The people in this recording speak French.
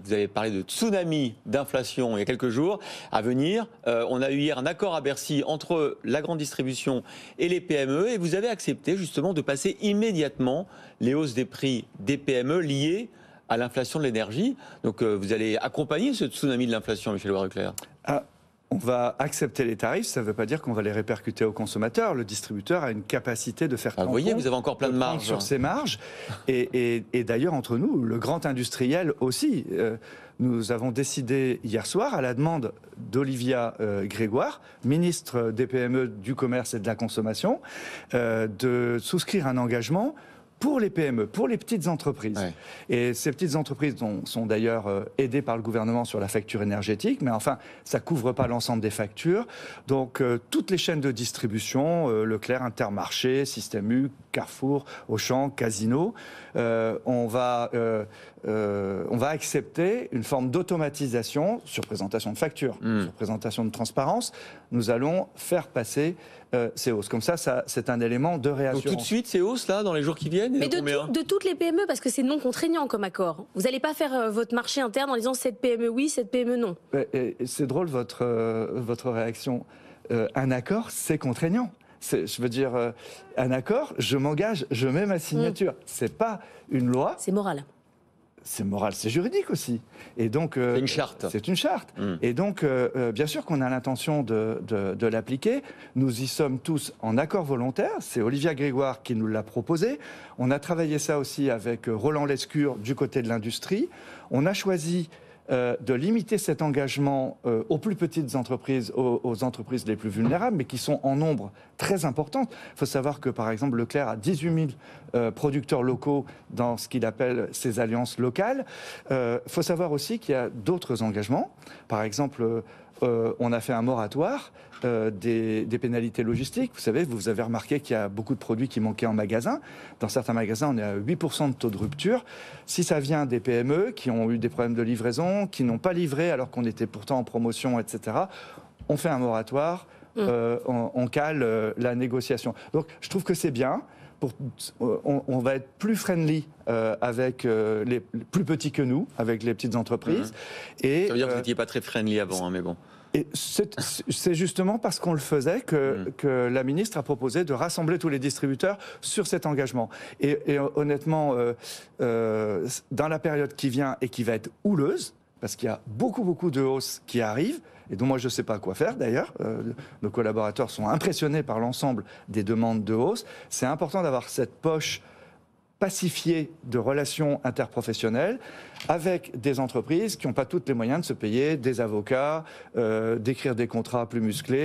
vous avez parlé de tsunami d'inflation il y a quelques jours à venir. On a eu hier un accord à Bercy entre la grande distribution et les PME et vous avez accepté justement de passer immédiatement les hausses des prix des PME liées à l'inflation de l'énergie. Donc vous allez accompagner ce tsunami de l'inflation, Michel Leclerc. On va accepter les tarifs, ça ne veut pas dire qu'on va les répercuter aux consommateurs. Le distributeur a une capacité de faire tampon, vous voyez, vous avez encore plein de marge sur ses marges. Et d'ailleurs, entre nous, le grand industriel aussi. Nous avons décidé hier soir, à la demande d'Olivia Grégoire, ministre des PME, du commerce et de la consommation, de souscrire un engagement pour les PME, pour les petites entreprises. Ouais. Et ces petites entreprises sont d'ailleurs aidées par le gouvernement sur la facture énergétique, mais enfin, ça ne couvre pas l'ensemble des factures. Donc, toutes les chaînes de distribution, Leclerc, Intermarché, Système U, Carrefour, Auchan, Casino, on va accepter une forme d'automatisation sur présentation de facture, sur présentation de transparence. Nous allons faire passer ces hausses. Comme ça, c'est un élément de réassurance. Donc tout de suite, ces hausses-là, dans les jours qui viennent? Mais de toutes les PME, parce que c'est non contraignant comme accord. Vous n'allez pas faire votre marché interne en disant cette PME oui, cette PME non. C'est drôle votre réaction. Un accord, c'est contraignant. Je veux dire, un accord, je m'engage, je mets ma signature. C'est pas une loi. C'est moral. C'est moral, c'est juridique aussi. Et donc, c'est une charte. C'est une charte. Et donc, bien sûr qu'on a l'intention de l'appliquer. Nous y sommes tous en accord volontaire. C'est Olivia Grégoire qui nous l'a proposé. On a travaillé ça aussi avec Roland Lescure du côté de l'industrie. On a choisi de limiter cet engagement aux plus petites entreprises, aux entreprises les plus vulnérables, mais qui sont en nombre très important. Il faut savoir que, par exemple, Leclerc a 18 000 producteurs locaux dans ce qu'il appelle ses alliances locales. Il faut savoir aussi qu'il y a d'autres engagements. Par exemple, on a fait un moratoire des pénalités logistiques. Vous savez, vous avez remarqué qu'il y a beaucoup de produits qui manquaient en magasin. Dans certains magasins, on est à 8% de taux de rupture. Si ça vient des PME qui ont eu des problèmes de livraison, qui n'ont pas livré alors qu'on était pourtant en promotion, etc., on fait un moratoire, on cale la négociation. Donc, je trouve que c'est bien. On va être plus friendly avec les plus petits que nous, avec les petites entreprises. Et, ça veut dire que vous n'étiez pas très friendly avant, hein, mais bon. Et c'est justement parce qu'on le faisait que la ministre a proposé de rassembler tous les distributeurs sur cet engagement. Et honnêtement, dans la période qui vient et qui va être houleuse, parce qu'il y a beaucoup de hausses qui arrivent, et dont moi je ne sais pas quoi faire d'ailleurs, nos collaborateurs sont impressionnés par l'ensemble des demandes de hausse, c'est important d'avoir cette poche pacifiée de relations interprofessionnelles avec des entreprises qui n'ont pas toutes les moyens de se payer des avocats, d'écrire des contrats plus musclés.